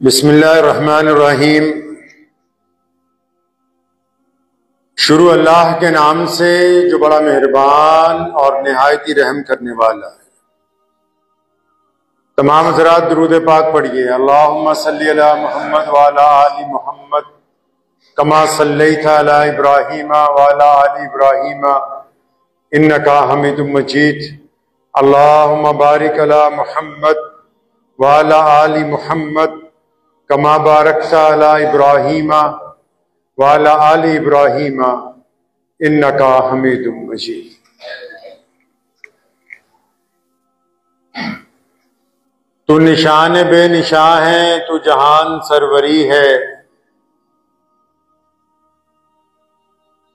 बिस्मिल्लाहिर्रहमानिर्रहीम। शुरू अल्लाह के नाम से जो बड़ा मेहरबान और निहायती रहम करने वाला है। तमाम हज़रात दुरूद पाक पढ़िए। अल्लाहुम्मा सल्ली अला मुहम्मद व अला आलि मुहम्मद कमा सल्लैता अला इब्राहीम व अला आलि इब्राहीम इन्नका हमीदुम मजीद। अल्लाहुम्मा बारिक अला मुहम्मद व अला आलि मुहम्मद कमा बारकता अला इब्राहीम व अला आलि इब्राहीम इन्नका हमीदुम मजीद। तू निशान बेनिशा है, तू जहान सरवरी है।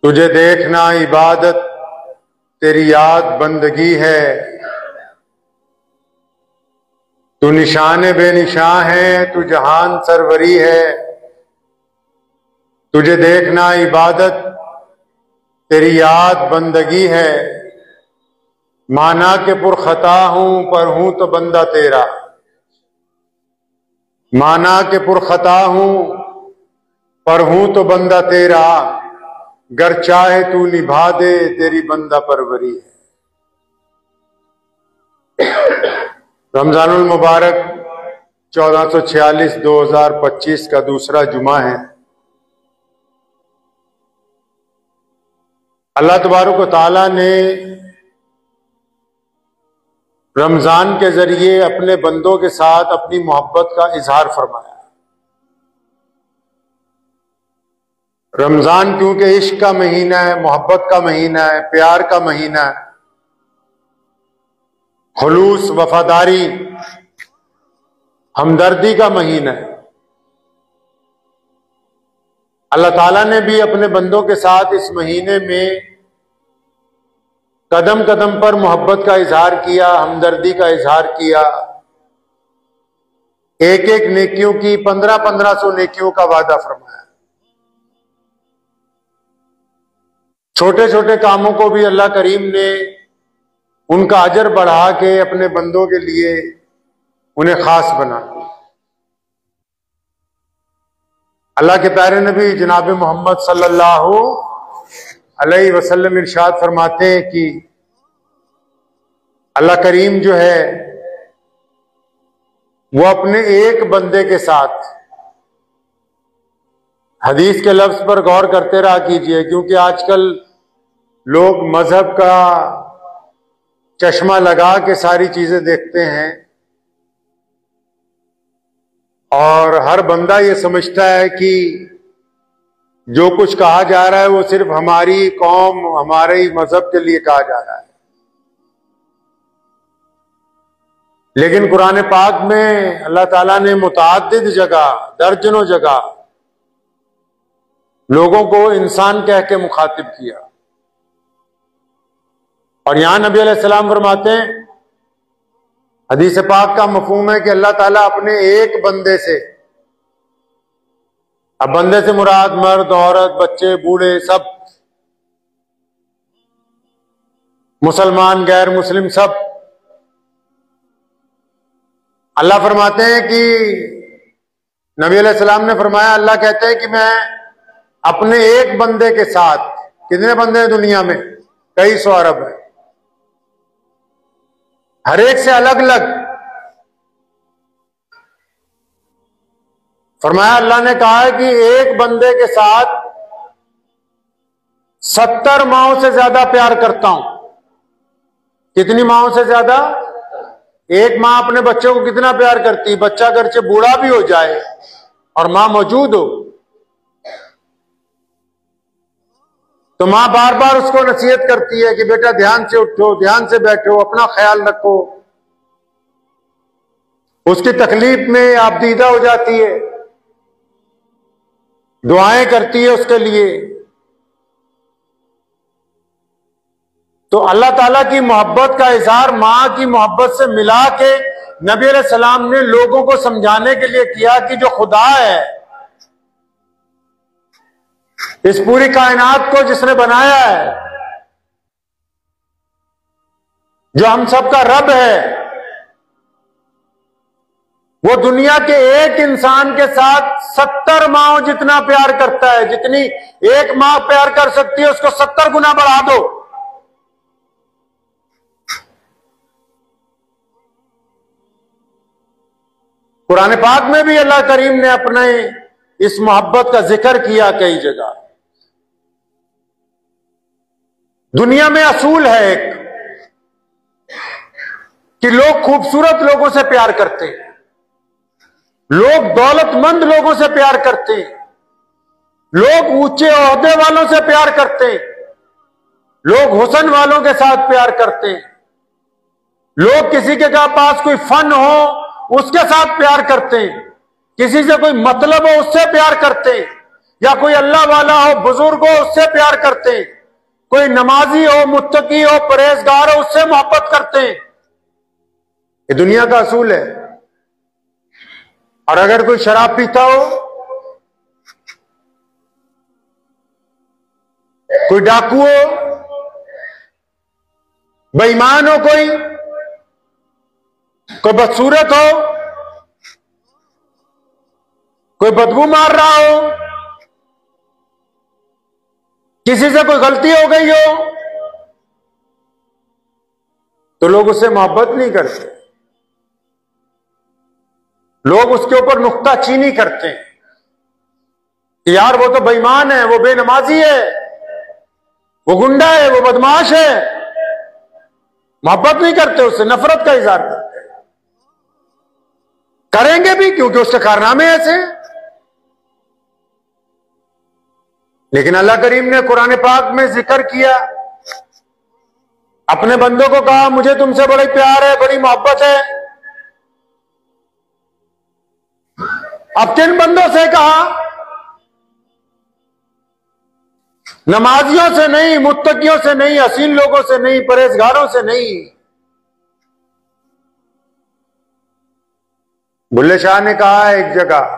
तुझे देखना इबादत, तेरी याद बंदगी है। तू निशान बेनिशा है, तू जहान सरवरी है। तुझे देखना इबादत, तेरी याद बंदगी है। माना के पुरखता हूं पर हूं तो बंदा तेरा। माना के पुरखता हूं पर हूं तो बंदा तेरा। गर चाहे तू निभा दे, तेरी बंदा परवरी है। रमजानुल मुबारक 1446-2025 का दूसरा जुमा है। अल्लाह तबारक व तआला ने रमजान के जरिए अपने बंदों के साथ अपनी मोहब्बत का इजहार फरमाया। रमजान क्योंकि इश्क का महीना है, मोहब्बत का महीना है, प्यार का महीना है, खुलूस, वफादारी, हमदर्दी का महीना है। अल्लाह ताला ने भी अपने बंदों के साथ इस महीने में कदम कदम पर मोहब्बत का इजहार किया, हमदर्दी का इजहार किया। एक एक नेकियों की 1500 नेकियों का वादा फरमाया। छोटे छोटे कामों को भी अल्लाह करीम ने उनका अजर बढ़ा के अपने बंदों के लिए उन्हें खास बना। अल्लाह के प्यारे नबी जनाब मोहम्मद सल्लल्लाहु अलैहि वसल्लम इरशाद फरमाते हैं कि अल्लाह करीम जो है वो अपने एक बंदे के साथ, हदीस के लफ्ज पर गौर करते रहा कीजिए, क्योंकि आजकल लोग मजहब का चश्मा लगा के सारी चीजें देखते हैं और हर बंदा ये समझता है कि जो कुछ कहा जा रहा है वो सिर्फ हमारी कौम, हमारे ही मजहब के लिए कहा जा रहा है। लेकिन कुरान पाक में अल्लाह ताला ने मुतअद्दिद जगह, दर्जनों जगह लोगों को इंसान कह के मुखातिब किया। और यहां नबी अलैहिस्सलाम फरमाते हैं, हदीस पाक का मफहूम है कि अल्लाह ताला अपने एक बंदे से, अब बंदे से मुराद मर्द, औरत, बच्चे, बूढ़े, सब, मुसलमान, गैर मुस्लिम, सब, अल्लाह फरमाते हैं कि नबी अलैहिस्सलाम ने फरमाया, अल्लाह कहते हैं कि मैं अपने एक बंदे के साथ, कितने बंदे हैं दुनिया में? कई सौ अरब है, हर एक से अलग अलग। फरमाया, अल्लाह ने कहा है कि एक बंदे के साथ 70 माओं से ज्यादा प्यार करता हूं। कितनी माओं से ज्यादा? एक मां अपने बच्चों को कितना प्यार करती है, बच्चा अगर से बूढ़ा भी हो जाए और मां मौजूद हो तो मां बार बार उसको नसीहत करती है कि बेटा ध्यान से उठो, ध्यान से बैठो, अपना ख्याल रखो। उसकी तकलीफ में आपदीदा हो जाती है, दुआएं करती है उसके लिए। तो अल्लाह ताला की मोहब्बत का इजहार मां की मोहब्बत से मिला के नबी अलैहिस्सलाम ने लोगों को समझाने के लिए किया कि जो खुदा है, इस पूरी कायनात को जिसने बनाया है, जो हम सबका रब है, वो दुनिया के एक इंसान के साथ 70 माओ जितना प्यार करता है। जितनी एक माँ प्यार कर सकती है उसको 70 गुना बढ़ा दो। कुरान पाक में भी अल्लाह करीम ने अपने इस मोहब्बत का जिक्र किया कई जगह। दुनिया में असूल है एक कि लोग खूबसूरत लोगों से प्यार करते हैं, लोग दौलतमंद लोगों से प्यार करते हैं, लोग ऊंचे ओहदे वालों से प्यार करते हैं, लोग हुस्न वालों के साथ प्यार करते हैं, लोग किसी के पास कोई फन हो उसके साथ प्यार करते हैं, किसी से कोई मतलब हो उससे प्यार करते हैं, या कोई अल्लाह वाला हो बुजुर्ग हो उससे प्यार करते हैं, कोई नमाजी हो मुत्तकी हो परहेजगार हो उससे मोहब्बत करते हैं। ये दुनिया का असूल है। और अगर कोई शराब पीता हो, कोई डाकू हो, बेईमान हो, कोई बदसूरत हो, कोई बदबू मार रहा हो, किसी से कोई गलती हो गई हो, तो लोग उससे मोहब्बत नहीं करते। लोग उसके ऊपर नुक्ताचीनी करते हैं। यार वो तो बेईमान है, वो बेनमाजी है, वो गुंडा है, वो बदमाश है। मोहब्बत नहीं करते, उससे नफरत का इजहार करते हैं। करेंगे भी क्योंकि उसके कारनामे ऐसे हैं। लेकिन अल्लाह करीम ने कुरान पाक में जिक्र किया, अपने बंदों को कहा मुझे तुमसे बड़ी प्यार है, बड़ी मोहब्बत है। अब किन बंदों से कहा? नमाजियों से नहीं, मुत्तकियों से नहीं, हसीन लोगों से नहीं, परहेजगारों से नहीं। बुल्ले शाह ने कहा है एक जगह,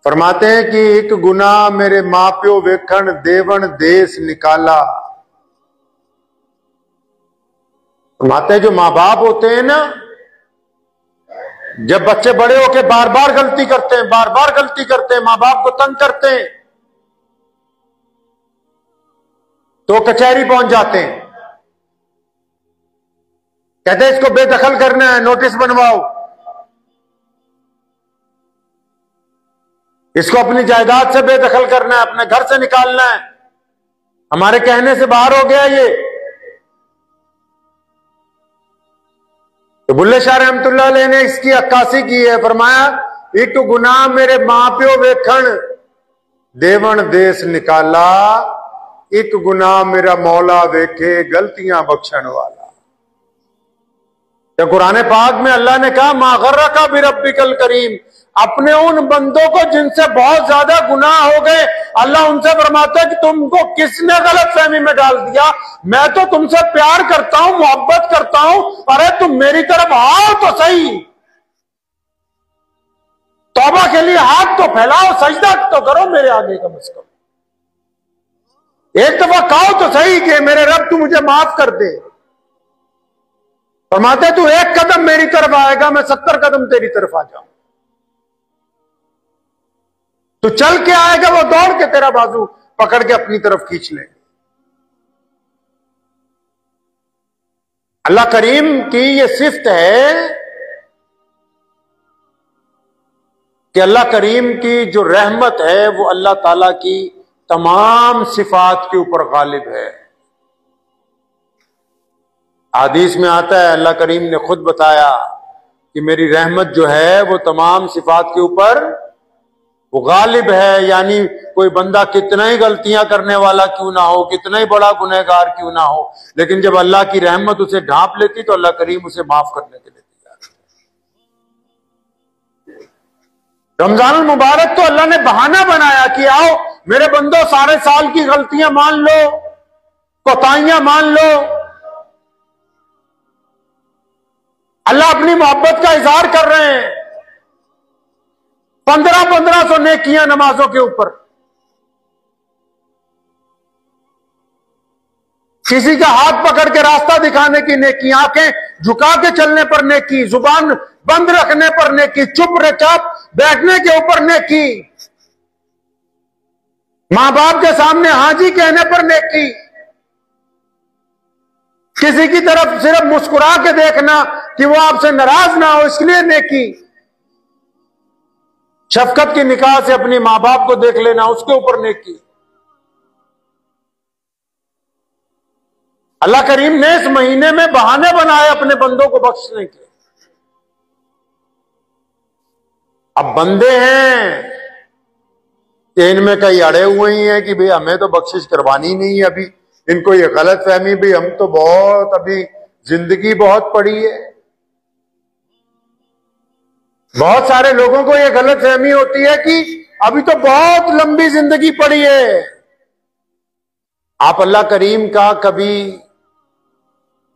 फरमाते हैं कि एक गुना मेरे मां प्यो वेखण देवन देश निकाला। फरमाते हैं जो मां बाप होते हैं ना, जब बच्चे बड़े होके बार बार गलती करते हैं, बार बार गलती करते हैं, मां बाप को तंग करते हैं, तो कचहरी पहुंच जाते हैं। कहते हैं इसको बेदखल करना है, नोटिस बनवाओ, इसको अपनी जायदाद से बेदखल करना है, अपने घर से निकालना है, हमारे कहने से बाहर हो गया ये। तो बुल्ले शाह रहमतुल्लाह अलैह ने इसकी अक्कासी की है। फरमाया एक गुनाह मेरे मां प्यो वेखण देवन देश निकाला, एक गुनाह मेरा मौला वेखे गलतियां बख्शण वाला। तो कुरान पाक में अल्लाह ने कहा मा गर्रका बिरब्बिकल करीम, अपने उन बंदों को जिनसे बहुत ज्यादा गुनाह हो गए, अल्लाह उनसे फरमाता है कि तुमको किसने गलत फहमी में डाल दिया, मैं तो तुमसे प्यार करता हूं, मोहब्बत करता हूं, अरे तुम मेरी तरफ आओ तो सही, तौबा के लिए हाथ तो फैलाओ, सजदा तो करो मेरे आगे कम से कम, एक दफा कहो तो सही कि मेरे रब तू मुझे माफ कर दे। फरमाते तू एक कदम मेरी तरफ आएगा, मैं 70 कदम तेरी तरफ आ जाऊं। तू चल के आएगा, वो दौड़ के तेरा बाजू पकड़ के अपनी तरफ खींच ले। अल्लाह करीम की ये सिफ्त है कि अल्लाह करीम की जो रहमत है वो अल्लाह ताला की तमाम सिफात के ऊपर गालिब है। हदीस में आता है, अल्लाह करीम ने खुद बताया कि मेरी रहमत जो है वो तमाम सिफात के ऊपर वो गालिब है। यानी कोई बंदा कितना ही गलतियां करने वाला क्यों ना हो, कितना ही बड़ा गुनहगार क्यों ना हो, लेकिन जब अल्लाह की रहमत उसे ढांप लेती तो अल्लाह करीम उसे माफ करने के लिए तैयार है। रमजान मुबारक तो अल्लाह ने बहाना बनाया कि आओ मेरे बंदो सारे साल की गलतियां मान लो, कोताहियां मान लो। अल्लाह अपनी मोहब्बत का इजहार कर रहे हैं 1500 नेकियां नमाजों के ऊपर। किसी का हाथ पकड़ के रास्ता दिखाने की नेकी, आंखें झुका के चलने पर नेकी, जुबान बंद रखने पर नेकी, चुपचाप बैठने के ऊपर नेकी, मां बाप के सामने हाजी कहने पर नेकी, किसी की तरफ सिर्फ मुस्कुरा के देखना कि वो आपसे नाराज ना हो इसलिए नेकी, शफकत की निगाह से अपनी मां बाप को देख लेना उसके ऊपर नेकी। अल्लाह करीम ने इस महीने में बहाने बनाए अपने बंदों को बख्शने के। अब बंदे हैं इनमें कई अड़े हुए ही हैं कि भाई हमें तो बख्शिश करवानी नहीं है, अभी इनको ये गलत फहमी भी हम तो बहुत अभी जिंदगी बहुत पड़ी है। बहुत सारे लोगों को ये गलत फहमी होती है कि अभी तो बहुत लंबी जिंदगी पड़ी है। आप अल्लाह करीम का कभी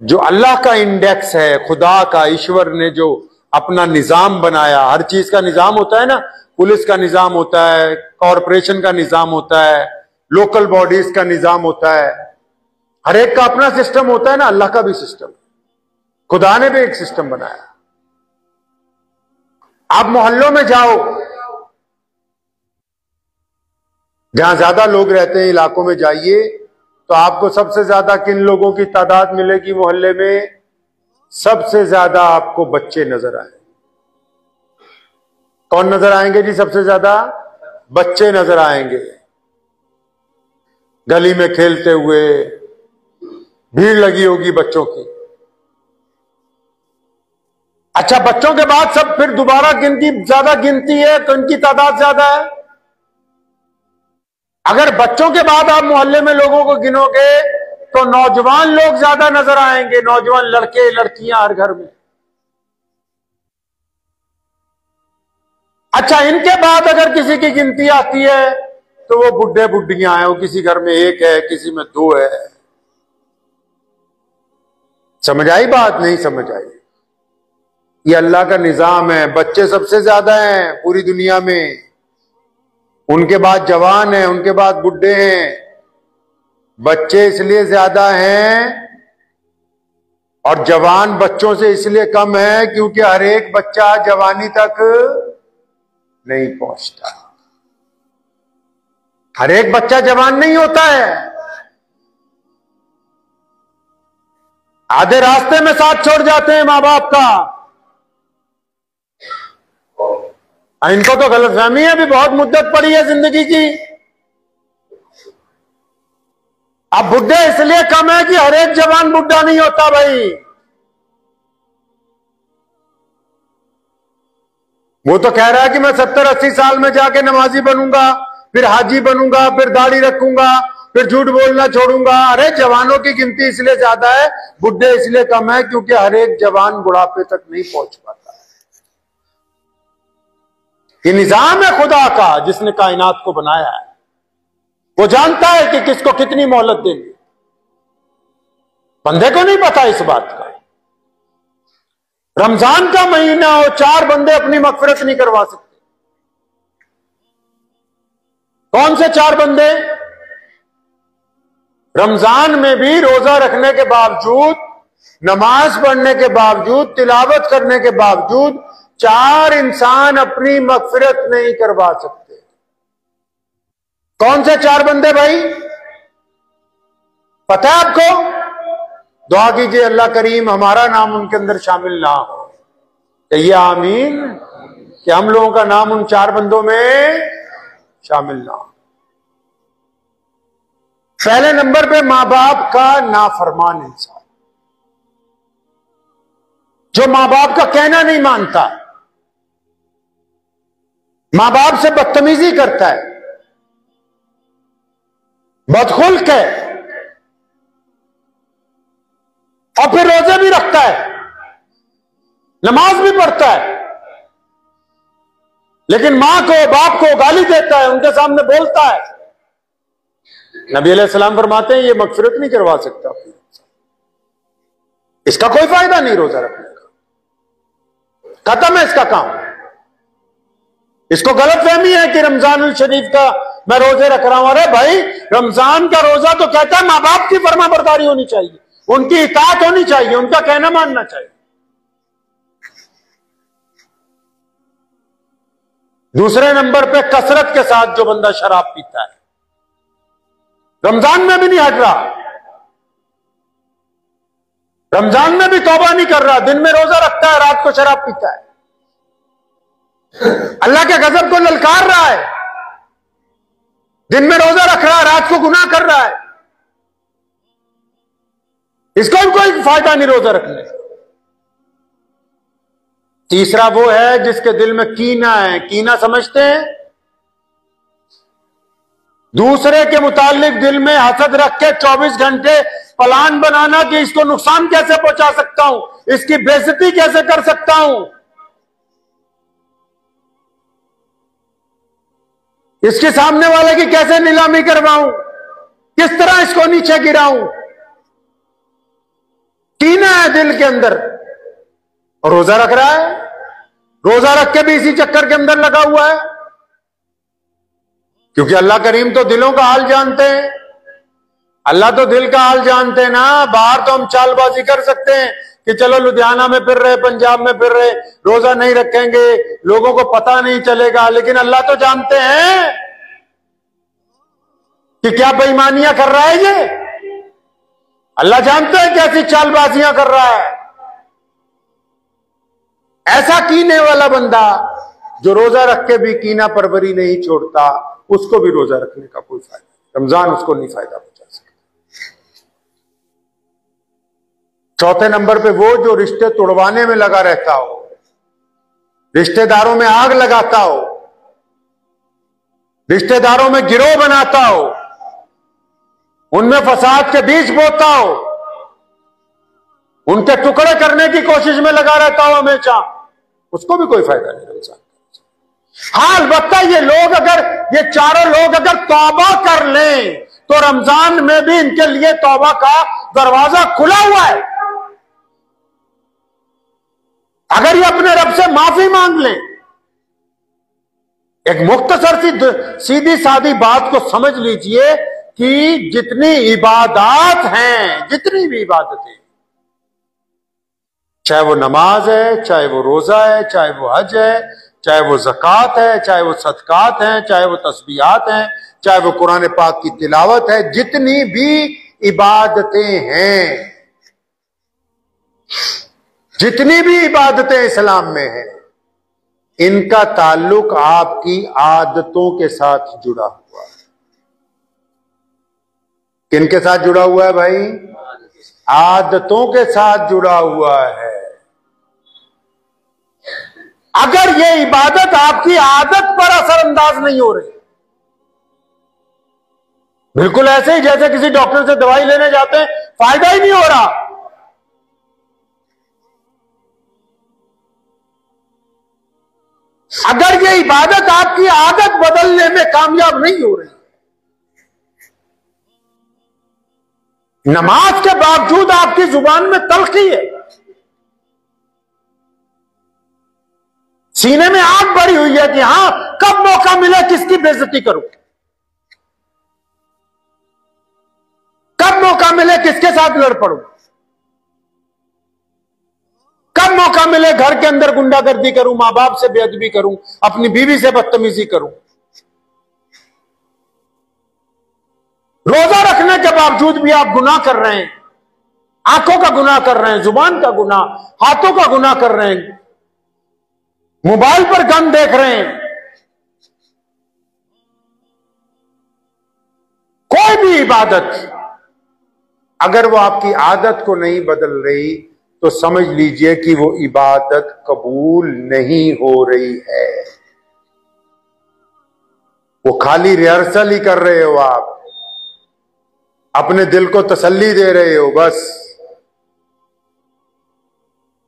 जो अल्लाह का इंडेक्स है, खुदा का, ईश्वर ने जो अपना निजाम बनाया, हर चीज का निजाम होता है ना, पुलिस का निजाम होता है, कॉरपोरेशन का निजाम होता है, लोकल बॉडीज का निजाम होता है, हर एक का अपना सिस्टम होता है ना, अल्लाह का भी सिस्टम, खुदा ने भी एक सिस्टम बनाया। आप मोहल्लों में जाओ, जहां ज्यादा लोग रहते हैं इलाकों में जाइए तो आपको सबसे ज्यादा किन लोगों की तादाद मिलेगी मोहल्ले में? सबसे ज्यादा आपको बच्चे नजर आए। कौन नजर आएंगे जी? सबसे ज्यादा बच्चे नजर आएंगे, गली में खेलते हुए, भीड़ लगी होगी बच्चों की। अच्छा, बच्चों के बाद सब फिर दोबारा गिनती ज्यादा गिनती है तो इनकी तादाद ज्यादा है। अगर बच्चों के बाद आप मोहल्ले में लोगों को गिनोगे तो नौजवान लोग ज्यादा नजर आएंगे, नौजवान लड़के लड़कियां हर घर में। अच्छा, इनके बाद अगर किसी की गिनती आती है तो वो बुढ़े बुढ़ियां हैं, वो किसी घर में एक है, किसी में दो है। समझ आई बात? नहीं समझ आई? ये अल्लाह का निजाम है। बच्चे सबसे ज्यादा हैं पूरी दुनिया में, उनके बाद जवान हैं, उनके बाद बुढ़े हैं। बच्चे इसलिए ज्यादा हैं और जवान बच्चों से इसलिए कम है क्योंकि हर एक बच्चा जवानी तक नहीं पहुंचता। हर एक बच्चा जवान नहीं होता है, आधे रास्ते में साथ छोड़ जाते हैं मां बाप का। इनको तो गलतफहमी है, अभी बहुत मुद्दत पड़ी है जिंदगी की। अब बुढ़े इसलिए कम है कि हर एक जवान बुढ़ा नहीं होता भाई। वो तो कह रहा है कि मैं 70-80 साल में जाके नमाजी बनूंगा, फिर हाजी बनूंगा, फिर दाढ़ी रखूंगा, फिर झूठ बोलना छोड़ूंगा। अरे जवानों की गिनती इसलिए ज्यादा है, बुढ़े इसलिए कम है क्योंकि हर एक जवान बुढ़ापे तक नहीं पहुंच पाता। ये निजाम है खुदा का जिसने कायनात को बनाया है। वो जानता है कि किसको कितनी मोहलत देनी। बंदे को नहीं पता इस बात का। रमजान का महीना हो, 4 बंदे अपनी मगफिरत नहीं करवा सकते। कौन से 4 बंदे? रमजान में भी रोजा रखने के बावजूद, नमाज पढ़ने के बावजूद, तिलावत करने के बावजूद 4 इंसान अपनी मगफिरत नहीं करवा सकते। कौन से 4 बंदे भाई? पता है आपको? दुआ कीजिए अल्लाह करीम हमारा नाम उनके अंदर शामिल ना हो। कहिए आमीन, कि हम लोगों का नाम उन 4 बंदों में शामिल ना हो। पहले नंबर पे मां बाप का नाफरमान इंसान, जो मां बाप का कहना नहीं मानता, मां बाप से बदतमीजी करता है, बदखुल्क है, और फिर रोजे भी रखता है, नमाज भी पढ़ता है, लेकिन मां को बाप को गाली देता है, उनके सामने बोलता है। नबी अलैहिस्सलाम फरमाते हैं ये मगफिरत नहीं करवा सकता, इसका कोई फायदा नहीं रोजा रखने का, खत्म है इसका काम। इसको गलतफहमी है कि रमजानुल शरीफ का मैं रोजे रख रहा हूं। अरे भाई, रमजान का रोजा तो कहता है मां बाप की फरमाबरदारी होनी चाहिए, उनकी इताअत होनी चाहिए, उनका कहना मानना चाहिए। दूसरे नंबर पे कसरत के साथ जो बंदा शराब पीता है, रमजान में भी नहीं हट रहा, रमजान में भी तौबा नहीं कर रहा, दिन में रोजा रखता है, रात को शराब पीता है, अल्लाह के गजब को ललकार रहा है, दिन में रोजा रख रहा है, रात को गुनाह कर रहा है, इसको भी कोई फायदा नहीं रोजा रखने। तीसरा वो है जिसके दिल में कीना है। कीना समझते हैं? दूसरे के मुतालिक दिल में हसद रख के 24 घंटे प्लान बनाना कि इसको नुकसान कैसे पहुंचा सकता हूं, इसकी बेइज्जती कैसे कर सकता हूं, इसके सामने वाले की कैसे नीलामी करवाऊं, किस तरह इसको नीचे गिराऊं। कीना है दिल के अंदर, और रोजा रख रहा है, रोजा रख के भी इसी चक्कर के अंदर लगा हुआ है। क्योंकि अल्लाह करीम तो दिलों का हाल जानते हैं, अल्लाह तो दिल का हाल जानते हैं ना। बाहर तो हम चालबाजी कर सकते हैं कि चलो लुधियाना में फिर रहे, पंजाब में फिर रहे, रोजा नहीं रखेंगे, लोगों को पता नहीं चलेगा, लेकिन अल्लाह तो जानते हैं कि क्या बेईमानियां कर रहा है ये। अल्लाह जानते हैं कैसी चालबाजियां कर रहा है। ऐसा कीने वाला बंदा जो रोजा रख के भी कीना परवरी नहीं छोड़ता, उसको भी रोजा रखने का कोई फायदा नहीं, रमजान उसको नहीं फायदा पहुंचा सकता। चौथे नंबर पे वो जो रिश्ते तोड़वाने में लगा रहता हो, रिश्तेदारों में आग लगाता हो, रिश्तेदारों में गिरोह बनाता हो, उनमें फसाद के बीज बोता हो, उनके टुकड़े करने की कोशिश में लगा रहता हो हमेशा, उसको भी कोई फायदा नहीं रमजान। हाँ, अलबत्ता ये लोग अगर, ये चारों लोग अगर तौबा कर लें तो रमजान में भी इनके लिए तौबा का दरवाजा खुला हुआ है। अगर ये अपने रब से माफी मांग लें, एक मुख्तसर सी सीधी सादी बात को समझ लीजिए कि जितनी इबादत हैं, जितनी भी इबादतें, चाहे वो नमाज है, चाहे वो रोजा है, चाहे वो हज है, चाहे वो ज़कात है, चाहे वो सदकात हैं, चाहे वो तस्बीहात हैं, चाहे वो कुरान पाक की तिलावत है, जितनी भी इबादतें हैं, जितनी भी इबादतें इस्लाम में हैं, इनका ताल्लुक आपकी आदतों के साथ जुड़ा हुआ है। किनके साथ जुड़ा हुआ है भाई? आदतों के साथ जुड़ा हुआ है। अगर ये इबादत आपकी आदत पर असरअंदाज नहीं हो रही, बिल्कुल ऐसे ही जैसे किसी डॉक्टर से दवाई लेने जाते हैं, फायदा ही नहीं हो रहा, अगर ये इबादत आपकी आदत बदलने में कामयाब नहीं हो रही, नमाज के बावजूद आपकी जुबान में तल्खी है, सीने में आग भरी हुई है कि हां, कब मौका मिले किसकी बेइज्जती करूं, कब मौका मिले किसके साथ लड़ पड़ूं, कब मौका मिले घर के अंदर गुंडागर्दी करूं, मां बाप से बेअदबी करूं, अपनी बीवी से बदतमीजी करूं। रोजा रखने के बावजूद भी आप गुनाह कर रहे हैं, आंखों का गुनाह कर रहे हैं, जुबान का गुनाह, हाथों का गुनाह कर रहे हैं, मोबाइल पर गन देख रहे हैं। कोई भी इबादत अगर वो आपकी आदत को नहीं बदल रही तो समझ लीजिए कि वो इबादत कबूल नहीं हो रही है। वो खाली रिहर्सल ही कर रहे हो, आप अपने दिल को तसल्ली दे रहे हो बस।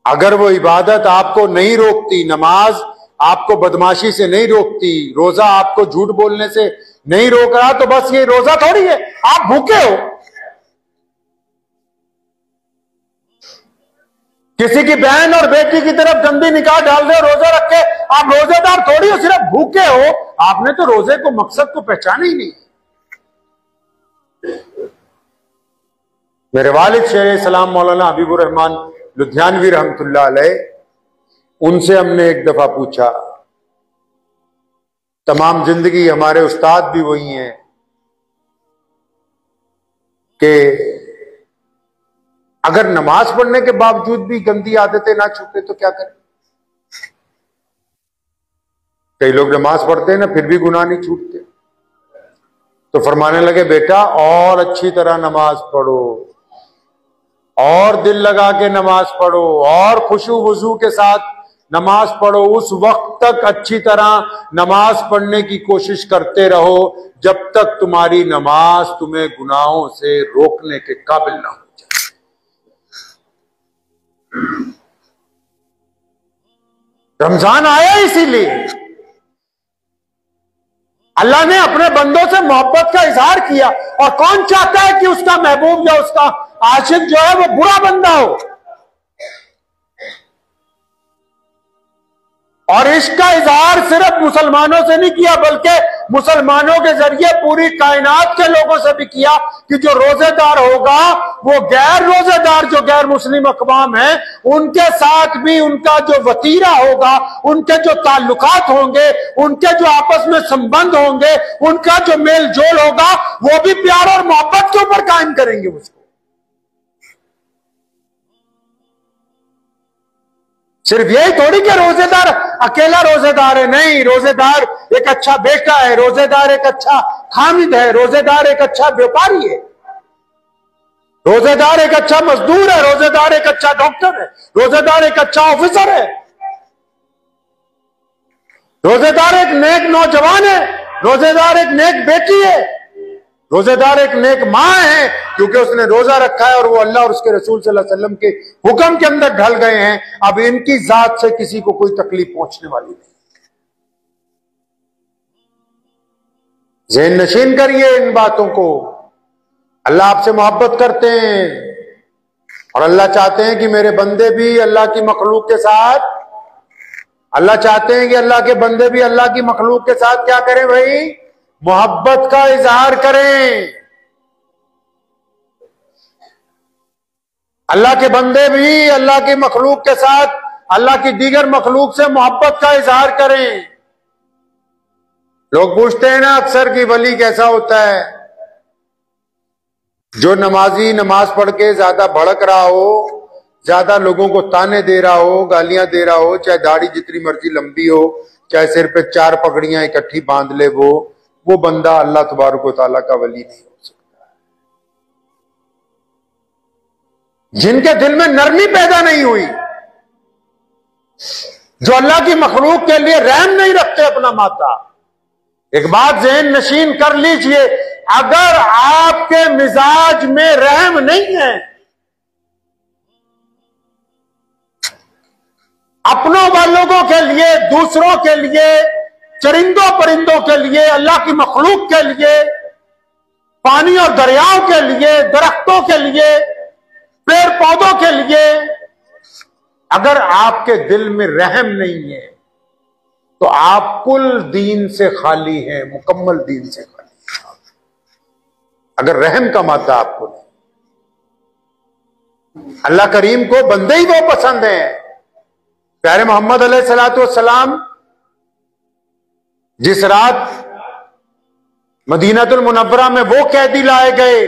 अगर वो इबादत आपको नहीं रोकती, नमाज आपको बदमाशी से नहीं रोकती, रोजा आपको झूठ बोलने से नहीं रोक रहा, तो बस ये रोजा थोड़ी है, आप भूखे हो। किसी की बहन और बेटी की तरफ गंदी निगाह डाल रहे हो रोजा रख के, आप रोजेदार थोड़ी हो, सिर्फ भूखे हो। आपने तो रोजे को, मकसद को पहचाना ही नहीं। मेरे वालिद शेर सलाम मौलाना हबीबुर रहमान लुधियानवी रहमतुल्लाह अलैह, उनसे हमने एक दफा पूछा, तमाम जिंदगी हमारे उस्ताद भी वही हैं, कि अगर नमाज पढ़ने के बावजूद भी गंदी आदतें ना छूटे तो क्या करें। कई लोग नमाज पढ़ते हैं ना, फिर भी गुनाह नहीं छूटते। तो फरमाने लगे, बेटा और अच्छी तरह नमाज पढ़ो, और दिल लगा के नमाज पढ़ो, और खुशू वजू के साथ नमाज पढ़ो। उस वक्त तक अच्छी तरह नमाज पढ़ने की कोशिश करते रहो जब तक तुम्हारी नमाज तुम्हें गुनाहों से रोकने के काबिल ना हो जाए। रमजान आया इसीलिए अल्लाह ने अपने बंदों से मोहब्बत का इजहार किया, और कौन चाहता है कि उसका महबूब या उसका आशिक जो है वो बुरा बंदा हो। और इसका इजहार सिर्फ मुसलमानों से नहीं किया, बल्कि मुसलमानों के जरिए पूरी कायनात के लोगों से भी किया कि जो रोजेदार होगा वो गैर रोजेदार जो गैर मुस्लिम अक़वाम है उनके साथ भी उनका जो वतीरा होगा, उनके जो ताल्लुकात होंगे, उनके जो आपस में संबंध होंगे, उनका जो मेल जोल होगा, वो भी प्यार और मोहब्बत के ऊपर कायम करेंगे उसको। सिर्फ यही थोड़ी कि रोजेदार अकेला रोजेदार है, नहीं, रोजेदार एक अच्छा बेटा है, रोजेदार एक अच्छा खामिद है, रोजेदार एक अच्छा व्यापारी है, रोजेदार एक अच्छा मजदूर है, रोजेदार एक अच्छा डॉक्टर है, रोजेदार एक अच्छा ऑफिसर है, रोजेदार एक नेक नौजवान है, रोजेदार एक नेक बेटी है, रोजेदार एक नेक मां है, क्योंकि उसने रोजा रखा है और वो अल्लाह और उसके रसूल सल्लल्लाहु अलैहि वसल्लम के हुक्म के अंदर ढल गए हैं। अब इनकी जात से किसी को कोई तकलीफ पहुंचने वाली नहीं। ज़हन नशीन करिए इन बातों को। अल्लाह आपसे मोहब्बत करते हैं और अल्लाह चाहते हैं कि मेरे बंदे भी अल्लाह की मखलूक के साथ, अल्लाह चाहते हैं कि अल्लाह के बंदे भी अल्लाह की मखलूक के साथ क्या करें भाई, मोहब्बत का इजहार करें। अल्लाह के बंदे भी अल्लाह की मखलूक के साथ अल्लाह की दीगर मखलूक से मोहब्बत का इजहार करें। लोग पूछते हैं ना अक्सर कि वली कैसा होता है, जो नमाजी नमाज पढ़ के ज्यादा भड़क रहा हो, ज्यादा लोगों को ताने दे रहा हो, गालियां दे रहा हो, चाहे दाढ़ी जितनी मर्जी लंबी हो, चाहे सिर पे 4 पगड़ियां इकट्ठी बांध ले, वो बंदा अल्लाह तबारक व तआला का वली नहीं हो सकता। जिनके दिल में नरमी पैदा नहीं हुई, जो अल्लाह की मखलूक के लिए रहम नहीं रखते अपना माता। एक बात ज़हन नशीन कर लीजिए, अगर आपके मिजाज में रहम नहीं है, अपनों वालों के लिए, दूसरों के लिए, चरिंदों परिंदों के लिए, अल्लाह की मखलूक के लिए, पानी और दरियाओं के लिए, दरख्तों के लिए, पेड़ पौधों के लिए, अगर आपके दिल में रहम नहीं है तो आप कुल दीन से खाली हैं, मुकम्मल दीन से खाली हैं। अगर रहम का मादा आपको नहीं, अल्लाह करीम को बंदे ही वो पसंद हैं। प्यारे मोहम्मद अलैहिस्सलातु वस्सलाम जिस रात मदीनातुल मुनव्वरा में वो कैदी लाए गए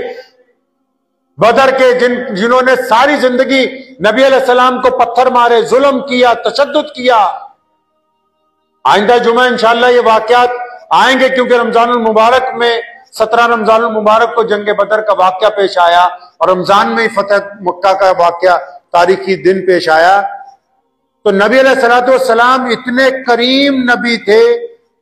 बदर के, जिन्होंने सारी जिंदगी नबी अलैहिस्सलाम को पत्थर मारे, जुल्म किया, तशद्दुद किया। आइंदा जुमा इंशाअल्लाह ये वाकयात आएंगे, क्योंकि रमजानुल मुबारक में 17 रमजानुल मुबारक को जंग बदर का वाकया पेश आया और रमजान में ही फतह मक्का का वाकया तारीखी दिन पेश आया। तो नबी अलैहिस्सलातु वस्सलाम इतने करीम नबी थे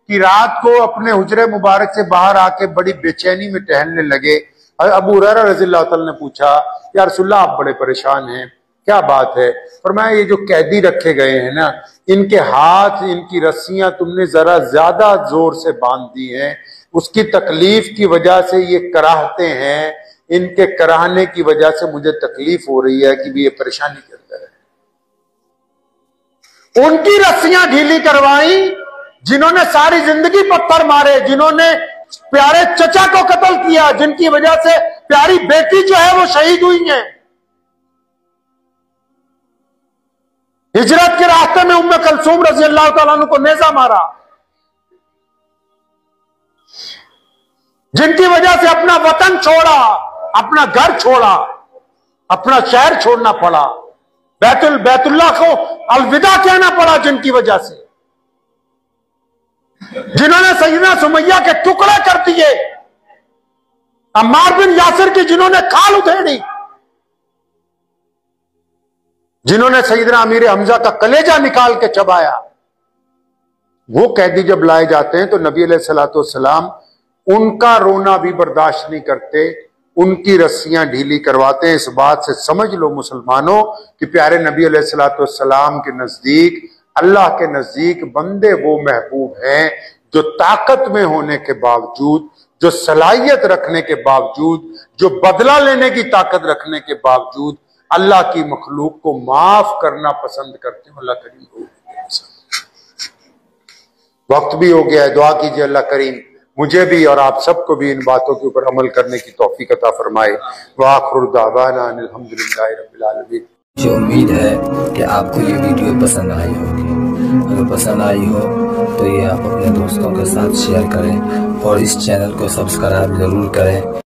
कि रात को अपने हुजरे मुबारक से बाहर आके बड़ी बेचैनी में टहलने लगे। अबू हुरैरा रज़ियल्लाहु तआला ने पूछा, या रसूलल्लाह आप बड़े परेशान हैं, क्या बात है? फरमाया ये जो कैदी रखे गए हैं ना, इनके हाथ, इनकी रस्सियां तुमने जरा ज्यादा जोर से बांध दी हैं, उसकी तकलीफ की वजह से ये कराहते हैं, इनके कराहने की वजह से मुझे तकलीफ हो रही है कि भी ये परेशानी के अंदर है। उनकी रस्सियां ढीली करवाई जिन्होंने सारी जिंदगी पत्थर मारे, जिन्होंने प्यारे चचा को कत्ल किया, जिनकी वजह से प्यारी बेटी जो है वो शहीद हुई है। हिजरत के रास्ते में उम्मे कलसूम रज़ी अल्लाह ताला अन्हा को नेजा मारा, जिनकी वजह से अपना वतन छोड़ा, अपना घर छोड़ा, अपना शहर छोड़ना पड़ा, बैतुल्लाह को अलविदा कहना पड़ा, जिनकी वजह से, जिन्होंने सैयदना सुमैया के टुकड़े कर दिए, अम्मार बिन यासिर की जिन्होंने खाल उधेड़ी, जिन्होंने सैयदना अमीर हमजा का कलेजा निकाल के चबाया। वो कैदी जब लाए जाते हैं तो नबी अलैहिस्सलातु वस्सलाम उनका रोना भी बर्दाश्त नहीं करते, उनकी रस्सियां ढीली करवाते हैं। इस बात से समझ लो मुसलमानों कि प्यारे नबी अलैहिस्सलातु वस्सलाम के नजदीक, अल्लाह के नजदीक बंदे वो महबूब हैं जो ताकत में होने के बावजूद, जो सलाहियत रखने के बावजूद, जो बदला लेने की ताकत रखने के बावजूद अल्लाह की मखलूक को माफ करना पसंद करते हैं। अल्लाह करीम को वक्त भी हो गया है, दुआ कीजिए अल्लाह करीम मुझे भी और आप सबको भी इन बातों के ऊपर अमल करने की तौफीक अता फरमाए। व आखिरु दावाना अनिल हम्दुलिल्लाहि रब्बिल आलमीन। मुझे उम्मीद है कि आपको ये वीडियो पसंद आई होगी। अगर पसंद आई हो तो ये आप अपने दोस्तों के साथ शेयर करें और इस चैनल को सब्सक्राइब जरूर करें।